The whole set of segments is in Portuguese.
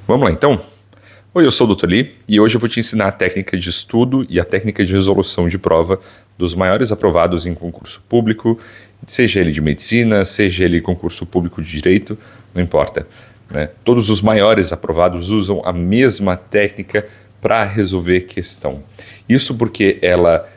Vamos lá então? Oi, eu sou o Dr. Lee e hoje eu vou te ensinar a técnica de estudo e a técnica de resolução de prova dos maiores aprovados em concurso público, seja ele de medicina, seja ele concurso público de direito, não importa, né? Todos os maiores aprovados usam a mesma técnica para resolver questão. Isso porque ela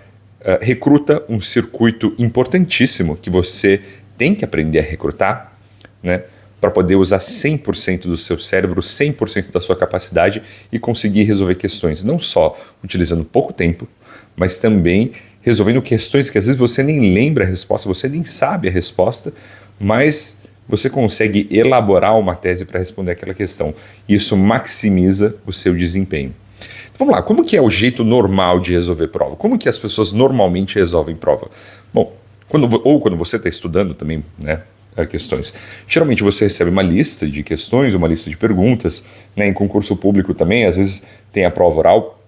recruta um circuito importantíssimo que você tem que aprender a recrutar, né? Para poder usar 100% do seu cérebro, 100% da sua capacidade e conseguir resolver questões, não só utilizando pouco tempo, mas também resolvendo questões que às vezes você nem lembra a resposta, você nem sabe a resposta, mas você consegue elaborar uma tese para responder aquela questão. Isso maximiza o seu desempenho. Então, vamos lá, como que é o jeito normal de resolver prova? Como que as pessoas normalmente resolvem prova? Bom, quando você está estudando também, né? Questões. Geralmente você recebe uma lista de questões, uma lista de perguntas, né? Em concurso público também, às vezes tem a prova oral,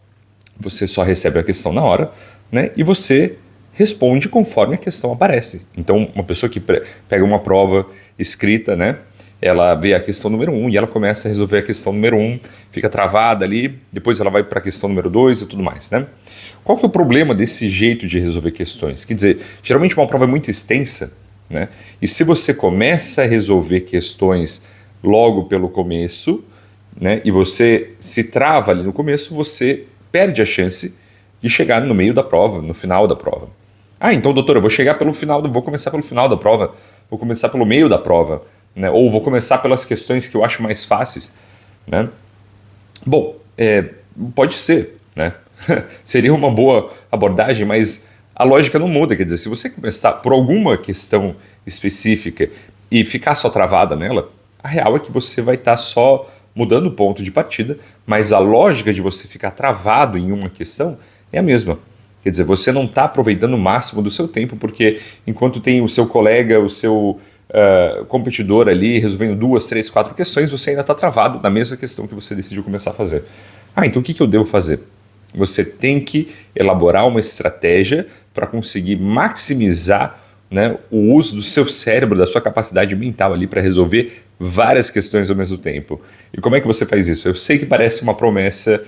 você só recebe a questão na hora, né? E você responde conforme a questão aparece. Então, uma pessoa que pega uma prova escrita, né? Ela vê a questão número 1 e ela começa a resolver a questão número 1, fica travada ali, depois ela vai para a questão número 2 e tudo mais, né? Qual que é o problema desse jeito de resolver questões? Quer dizer, geralmente uma prova é muito extensa, né? E se você começa a resolver questões logo pelo começo, né, e você se trava ali no começo, você perde a chance de chegar no meio da prova, no final da prova. Ah, então, doutor, eu vou chegar pelo final, vou começar pelo final da prova, vou começar pelo meio da prova, né, ou vou começar pelas questões que eu acho mais fáceis, né? Bom, pode ser, né? Seria uma boa abordagem, mas a lógica não muda. Quer dizer, se você começar por alguma questão específica e ficar só travada nela, a real é que você vai estar só mudando o ponto de partida, mas a lógica de você ficar travado em uma questão é a mesma. Quer dizer, você não está aproveitando o máximo do seu tempo, porque enquanto tem o seu colega, o seu competidor ali resolvendo 2, 3, 4 questões, você ainda está travado na mesma questão que você decidiu começar a fazer. Ah, então o que eu devo fazer? Você tem que elaborar uma estratégia para conseguir maximizar, né, o uso do seu cérebro, da sua capacidade mental ali para resolver várias questões ao mesmo tempo. E como é que você faz isso? Eu sei que parece uma promessa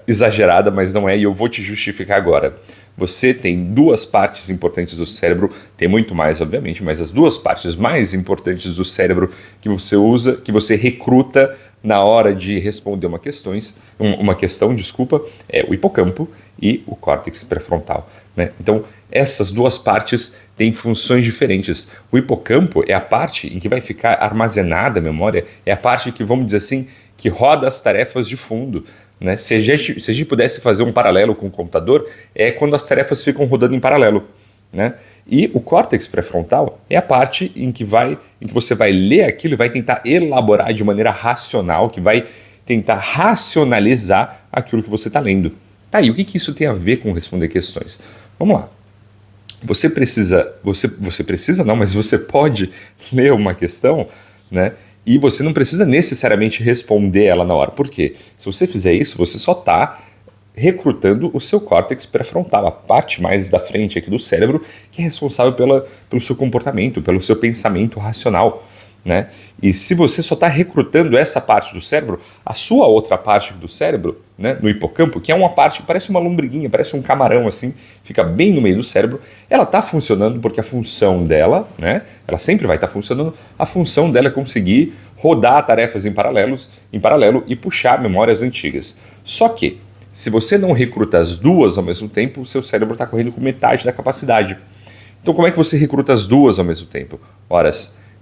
exagerada, mas não é, e eu vou te justificar agora. Você tem duas partes importantes do cérebro, tem muito mais, obviamente, mas as duas partes mais importantes do cérebro que você usa, que você recruta na hora de responder uma questão, é o hipocampo e o córtex pré-frontal, né? Então, essas duas partes têm funções diferentes. O hipocampo é a parte em que vai ficar armazenada a memória, é a parte que, vamos dizer assim, que roda as tarefas de fundo, né? Se a gente pudesse fazer um paralelo com o computador, é quando as tarefas ficam rodando em paralelo, né? E o córtex pré-frontal é a parte em que você vai ler aquilo e vai tentar elaborar de maneira racional, que vai tentar racionalizar aquilo que você está lendo. Tá, e o que isso tem a ver com responder questões? Vamos lá. Você precisa não, mas você pode ler uma questão, né? E você não precisa necessariamente responder ela na hora. Por quê? Se você fizer isso, você só está recrutando o seu córtex pré-frontal, a parte mais da frente aqui do cérebro, que é responsável pelo seu comportamento, pelo seu pensamento racional, né? E se você só está recrutando essa parte do cérebro, a sua outra parte do cérebro, né, no hipocampo, que é uma parte que parece uma lombriguinha, parece um camarão assim, fica bem no meio do cérebro, ela está funcionando porque a função dela, né, ela sempre vai estar funcionando, a função dela é conseguir rodar tarefas em paralelo e puxar memórias antigas. Só que, se você não recruta as duas ao mesmo tempo, o seu cérebro está correndo com metade da capacidade. Então, como é que você recruta as duas ao mesmo tempo?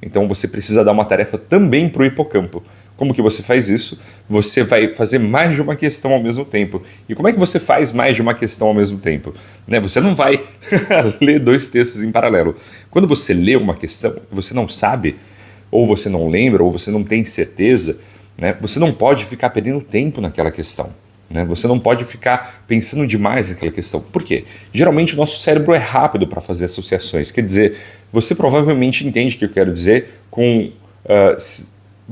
Então você precisa dar uma tarefa também para o hipocampo. Como que você faz isso? Você vai fazer mais de uma questão ao mesmo tempo. E como é que você faz mais de uma questão ao mesmo tempo? Né? Você não vai ler dois textos em paralelo. Quando você lê uma questão, você não sabe, ou você não lembra, ou você não tem certeza, né? Você não pode ficar perdendo tempo naquela questão, né? Você não pode ficar pensando demais naquela questão. Por quê? Geralmente o nosso cérebro é rápido para fazer associações. Quer dizer, você provavelmente entende o que eu quero dizer com...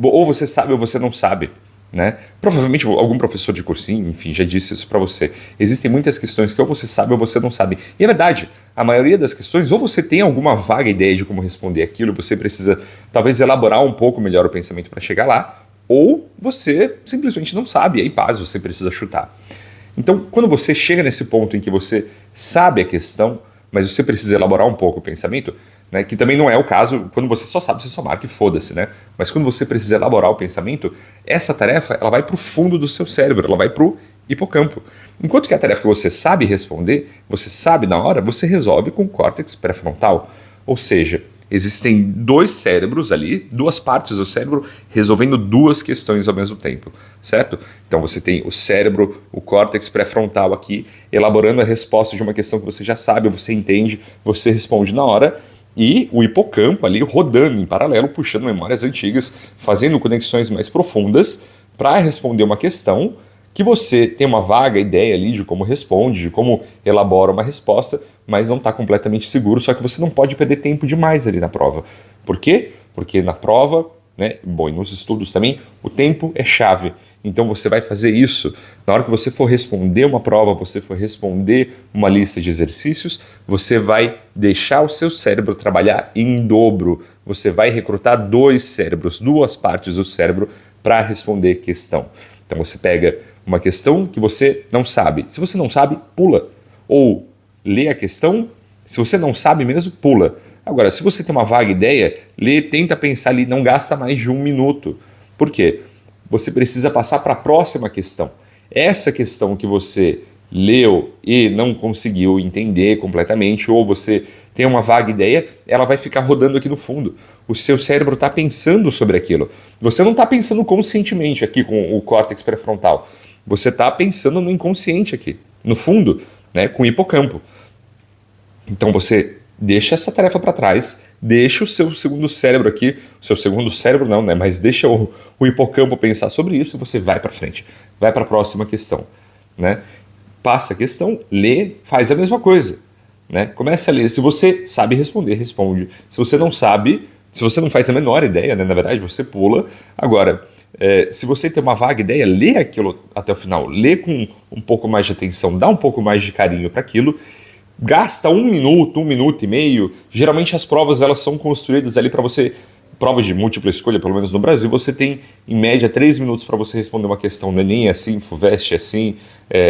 ou você sabe ou você não sabe, né? Provavelmente algum professor de cursinho, enfim, já disse isso para você. Existem muitas questões que ou você sabe ou você não sabe. E é verdade, a maioria das questões, ou você tem alguma vaga ideia de como responder aquilo, você precisa talvez elaborar um pouco melhor o pensamento para chegar lá, ou você simplesmente não sabe, aí paz, você precisa chutar. Então, quando você chega nesse ponto em que você sabe a questão, mas você precisa elaborar um pouco o pensamento, né, que também não é o caso quando você só sabe, você só marca e foda-se, né? Mas quando você precisa elaborar o pensamento, essa tarefa ela vai para o fundo do seu cérebro, ela vai para o hipocampo. Enquanto que a tarefa que você sabe responder, você sabe na hora, você resolve com o córtex pré-frontal. Ou seja, existem dois cérebros ali, duas partes do cérebro resolvendo duas questões ao mesmo tempo, certo? Então você tem o cérebro, o córtex pré-frontal aqui, elaborando a resposta de uma questão que você já sabe, você entende, você responde na hora, e o hipocampo ali rodando em paralelo, puxando memórias antigas, fazendo conexões mais profundas para responder uma questão que você tem uma vaga ideia ali de como responde, de como elabora uma resposta, mas não está completamente seguro, só que você não pode perder tempo demais ali na prova. Por quê? Porque na prova, né, bom, e nos estudos também, o tempo é chave. Então você vai fazer isso. Na hora que você for responder uma prova, você for responder uma lista de exercícios, você vai deixar o seu cérebro trabalhar em dobro. Você vai recrutar dois cérebros, duas partes do cérebro para responder questão. Então você pega uma questão que você não sabe. Se você não sabe, pula. Ou lê a questão, se você não sabe mesmo, pula. Agora, se você tem uma vaga ideia, lê, tenta pensar ali, não gasta mais de 1 minuto. Por quê? Você precisa passar para a próxima questão. Essa questão que você leu e não conseguiu entender completamente, ou você tem uma vaga ideia, ela vai ficar rodando aqui no fundo. O seu cérebro está pensando sobre aquilo. Você não está pensando conscientemente aqui com o córtex pré-frontal. Você está pensando no inconsciente aqui, no fundo, né, com o hipocampo. Então você deixa essa tarefa para trás, deixa o seu segundo cérebro aqui, o seu segundo cérebro não, né, mas deixa o hipocampo pensar sobre isso e você vai para frente, vai para a próxima questão, né? Passa a questão, lê, faz a mesma coisa, né? Começa a ler, se você sabe responder, responde. Se você não sabe, se você não faz a menor ideia, né, na verdade, você pula. Agora, se você tem uma vaga ideia, lê aquilo até o final, lê com um pouco mais de atenção, dá um pouco mais de carinho para aquilo. Gasta 1 minuto, 1 minuto e meio. Geralmente as provas elas são construídas ali para você, provas de múltipla escolha, pelo menos no Brasil, você tem em média 3 minutos para você responder uma questão. No Enem é assim, FUVEST é assim,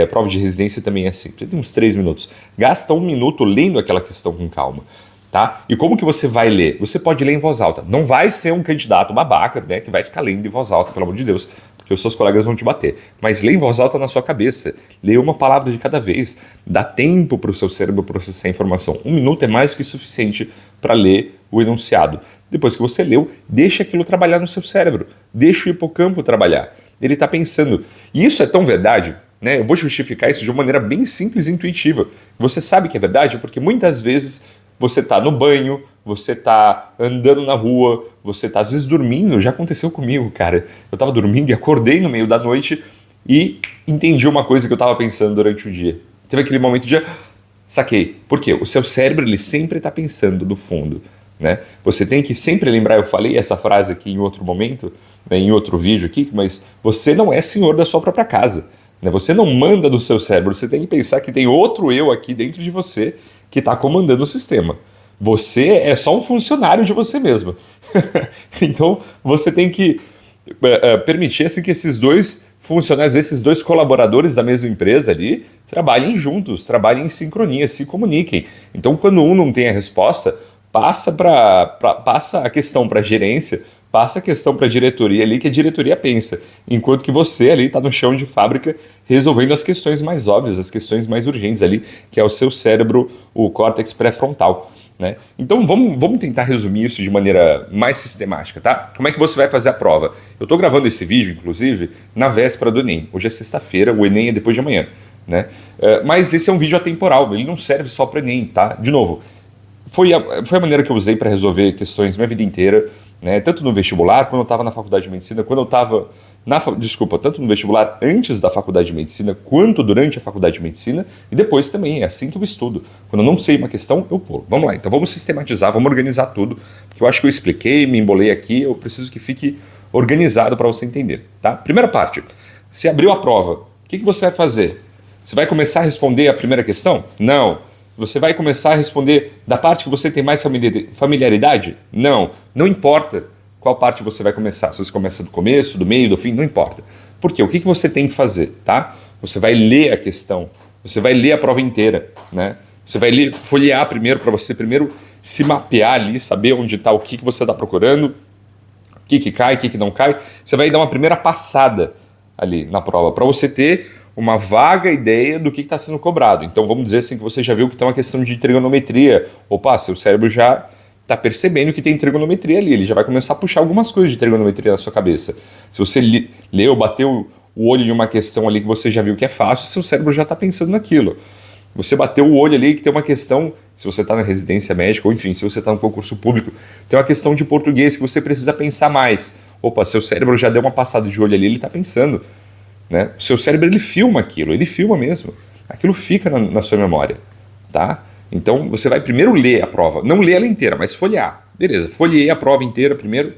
prova de residência também é assim. Você tem uns 3 minutos. Gasta 1 minuto lendo aquela questão com calma. Tá? E como que você vai ler? Você pode ler em voz alta. Não vai ser um candidato babaca, né, que vai ficar lendo em voz alta, pelo amor de Deus, porque os seus colegas vão te bater. Mas lê em voz alta na sua cabeça. Lê uma palavra de cada vez. Dá tempo para o seu cérebro processar a informação. 1 minuto é mais que suficiente para ler o enunciado. Depois que você leu, deixa aquilo trabalhar no seu cérebro. Deixa o hipocampo trabalhar. Ele está pensando. E isso é tão verdade, né? Eu vou justificar isso de uma maneira bem simples e intuitiva. Você sabe que é verdade porque muitas vezes você está no banho, você está andando na rua, você está às vezes dormindo. Já aconteceu comigo, cara. Eu estava dormindo e acordei no meio da noite e entendi uma coisa que eu estava pensando durante o dia. Teve aquele momento de saquei. Por quê? O seu cérebro ele sempre está pensando no fundo, né? Você tem que sempre lembrar, eu falei essa frase aqui em outro momento, né, em outro vídeo aqui, mas você não é senhor da sua própria casa, né? Você não manda no seu cérebro, você tem que pensar que tem outro eu aqui dentro de você que está comandando o sistema. Você é só um funcionário de você mesmo. Então, você tem que permitir assim, que esses dois funcionários, esses dois colaboradores da mesma empresa ali, trabalhem juntos, trabalhem em sincronia, se comuniquem. Então, quando um não tem a resposta, passa a questão para a gerência, passa a questão para a diretoria ali, que a diretoria pensa, enquanto que você ali está no chão de fábrica resolvendo as questões mais óbvias, as questões mais urgentes ali, que é o seu cérebro, o córtex pré-frontal, né? Então vamos tentar resumir isso de maneira mais sistemática, tá? Como é que você vai fazer a prova? Eu estou gravando esse vídeo, inclusive, na véspera do Enem. Hoje é sexta-feira, o Enem é depois de amanhã, né? Mas esse é um vídeo atemporal, ele não serve só para Enem, tá? De novo, foi a maneira que eu usei para resolver questões minha vida inteira, né? Tanto no vestibular, quando eu estava na faculdade de medicina, quando eu estava tanto no vestibular antes da faculdade de medicina, quanto durante a faculdade de medicina, e depois também, é assim que eu estudo. Quando eu não sei uma questão, eu pulo. Vamos lá, então vamos sistematizar, vamos organizar tudo, porque eu acho que eu expliquei, me embolei aqui, eu preciso que fique organizado para você entender, tá? Primeira parte, você abriu a prova, o que você vai fazer? Você vai começar a responder a primeira questão? Não. Você vai começar a responder da parte que você tem mais familiaridade? Não, não importa. qual parte você vai começar. Se você começa do começo, do meio, do fim, não importa. Por quê? O que você tem que fazer, tá? Você vai ler a questão, você vai ler a prova inteira, né? Você vai ler, folhear primeiro para você primeiro se mapear ali, saber onde está, o que você está procurando, o que cai, o que não cai. Você vai dar uma primeira passada ali na prova para você ter uma vaga ideia do que está sendo cobrado. Então vamos dizer assim que você já viu que tem uma questão de trigonometria. Opa, seu cérebro já está percebendo que tem trigonometria ali, ele já vai começar a puxar algumas coisas de trigonometria na sua cabeça. Se você leu, bateu o olho em uma questão ali que você já viu que é fácil, seu cérebro já está pensando naquilo. Você bateu o olho ali que tem uma questão, se você está na residência médica, ou enfim, se você está no concurso público, tem uma questão de português que você precisa pensar mais. Opa, seu cérebro já deu uma passada de olho ali, ele está pensando. Né? O seu cérebro, ele filma aquilo, ele filma mesmo. Aquilo fica na sua memória. Tá? Então, você vai primeiro ler a prova. Não ler ela inteira, mas folhear. Beleza, folhei a prova inteira primeiro.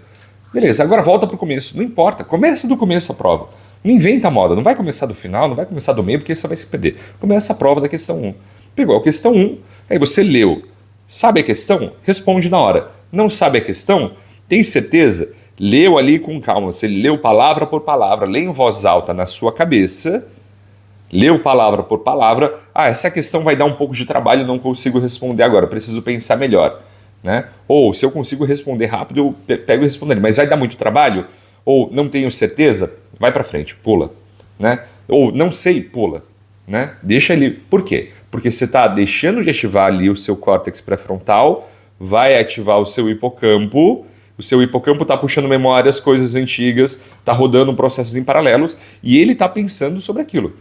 Beleza, agora volta para o começo. Não importa, começa do começo a prova. Não inventa a moda, não vai começar do final, não vai começar do meio, porque você vai se perder. Começa a prova da questão 1. Pegou a questão 1, aí você leu. Sabe a questão? Responde na hora. Não sabe a questão? Tem certeza? Leu ali com calma. Você leu palavra por palavra, lê em voz alta na sua cabeça, leu palavra por palavra. Ah, essa questão vai dar um pouco de trabalho, não consigo responder agora, preciso pensar melhor. Né? Ou se eu consigo responder rápido, eu pego e respondo ali. Mas vai dar muito trabalho? Ou não tenho certeza? Vai para frente, pula. Né? Ou não sei, pula. Né? Deixa ali. Por quê? Porque você está deixando de ativar ali o seu córtex pré-frontal, vai ativar o seu hipocampo está puxando memórias, coisas antigas, está rodando processos em paralelos e ele está pensando sobre aquilo.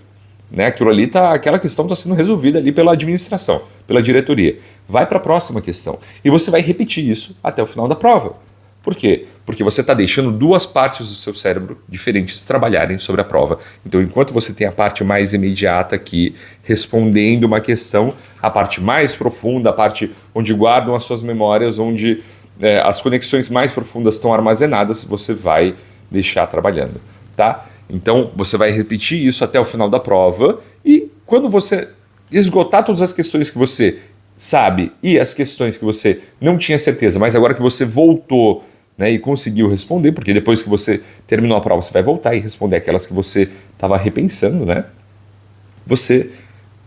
Né? Aquela questão está sendo resolvida ali pela administração, pela diretoria. Vai para a próxima questão e você vai repetir isso até o final da prova. Por quê? Porque você está deixando duas partes do seu cérebro diferentes trabalharem sobre a prova. Então, enquanto você tem a parte mais imediata aqui, respondendo uma questão, a parte mais profunda, a parte onde guardam as suas memórias, onde as conexões mais profundas estão armazenadas, você vai deixar trabalhando. Tá? Então, você vai repetir isso até o final da prova e quando você esgotar todas as questões que você sabe e as questões que você não tinha certeza, mas agora que você voltou, né, e conseguiu responder, porque depois que você terminou a prova, você vai voltar e responder aquelas que você estava repensando, né? Você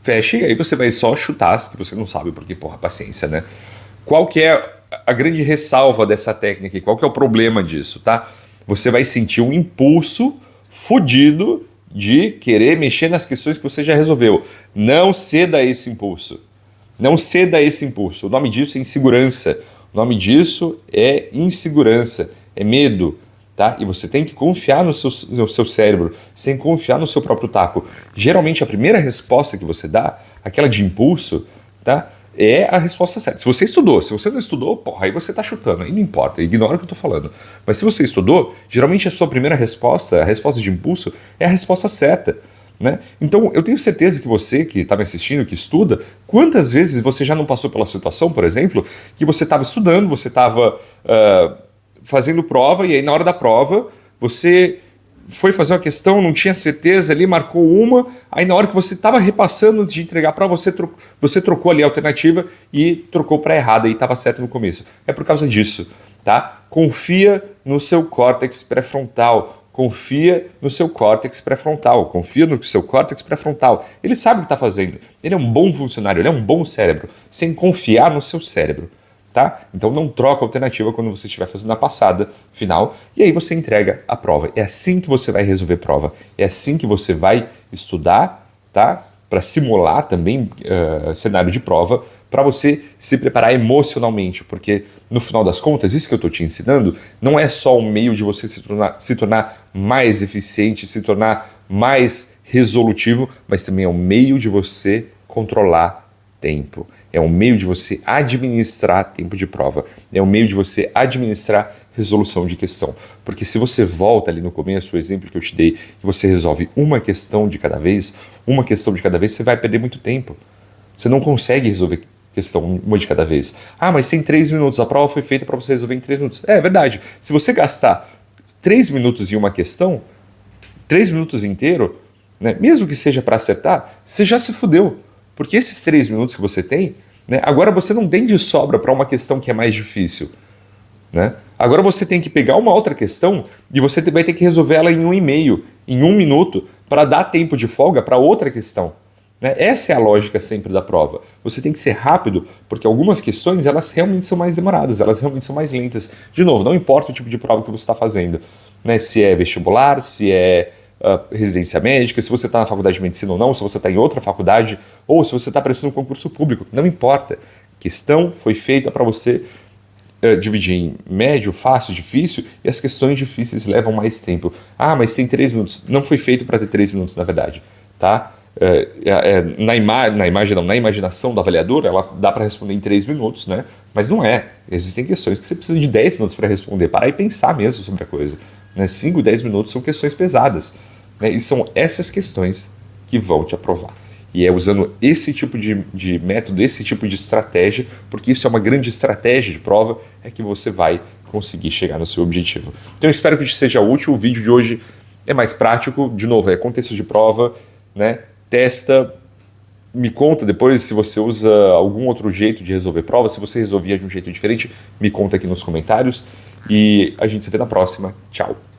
fecha e aí você vai só chutar as que você não sabe, porque, paciência, né? Qual que é a grande ressalva dessa técnica e qual que é o problema disso, tá? Você vai sentir um impulso fodido de querer mexer nas questões que você já resolveu. Não ceda a esse impulso. Não ceda a esse impulso. O nome disso é insegurança. O nome disso é insegurança, é medo, tá? E você tem que confiar no seu cérebro, você tem que confiar no seu próprio taco. Geralmente a primeira resposta que você dá, aquela de impulso, tá? É a resposta certa. Se você estudou, se você não estudou, aí você está chutando, aí não importa, ignora o que eu estou falando. Mas se você estudou, geralmente a sua primeira resposta, a resposta de impulso, é a resposta certa. Né? Então, eu tenho certeza que você que está me assistindo, que estuda, quantas vezes você já não passou pela situação, por exemplo, que você estava estudando, você estava fazendo prova e aí na hora da prova você foi fazer uma questão, não tinha certeza ali, marcou uma, aí na hora que você estava repassando de entregar a prova, você trocou ali a alternativa e trocou para errada e estava certo no começo. É por causa disso, tá? Confia no seu córtex pré-frontal. Confia no seu córtex pré-frontal, confia no seu córtex pré-frontal. Ele sabe o que está fazendo, ele é um bom funcionário, ele é um bom cérebro, sem confiar no seu cérebro, tá? Então não troca a alternativa quando você estiver fazendo a passada final e aí você entrega a prova. É assim que você vai resolver prova, é assim que você vai estudar, tá? Para simular também cenário de prova, para você se preparar emocionalmente, porque no final das contas, isso que eu estou te ensinando não é só um meio de você se tornar mais eficiente, se tornar mais resolutivo, mas também é um meio de você controlar tempo, é um meio de você administrar tempo de prova, é um meio de você administrar resolução de questão. Porque se você volta ali no começo, o exemplo que eu te dei, que você resolve uma questão de cada vez, você vai perder muito tempo. Você não consegue resolver questão uma de cada vez. Ah, mas tem 3 minutos, a prova foi feita para você resolver em 3 minutos. É verdade. Se você gastar 3 minutos em uma questão, 3 minutos inteiro, né, mesmo que seja para acertar, você já se fudeu. Porque esses 3 minutos que você tem, né, agora você não tem de sobra para uma questão que é mais difícil. Né? Agora você tem que pegar uma outra questão e você vai ter que resolver ela em 1,5, em 1 minuto, para dar tempo de folga para outra questão. Né? Essa é a lógica sempre da prova. Você tem que ser rápido, porque algumas questões elas realmente são mais demoradas, elas realmente são mais lentas. De novo, não importa o tipo de prova que você está fazendo, né? Se é vestibular, se é residência médica, se você está na faculdade de medicina ou não, se você está em outra faculdade, ou se você está prestando um concurso público, não importa. Questão foi feita para você dividir em médio, fácil, difícil, e as questões difíceis levam mais tempo. Ah, mas tem 3 minutos. Não foi feito para ter 3 minutos, na verdade. Tá? Na imaginação do avaliador, ela dá para responder em 3 minutos, né? Mas não é. Existem questões que você precisa de 10 minutos para responder, parar e pensar mesmo sobre a coisa. Né? 5, 10 minutos são questões pesadas. Né? E são essas questões que vão te aprovar. E é usando esse tipo de método, esse tipo de estratégia, porque isso é uma grande estratégia de prova, é que você vai conseguir chegar no seu objetivo. Então eu espero que te seja útil. O vídeo de hoje é mais prático, de novo, é contexto de prova, né? Testa, me conta depois se você usa algum outro jeito de resolver prova, se você resolvia de um jeito diferente, me conta aqui nos comentários e a gente se vê na próxima. Tchau!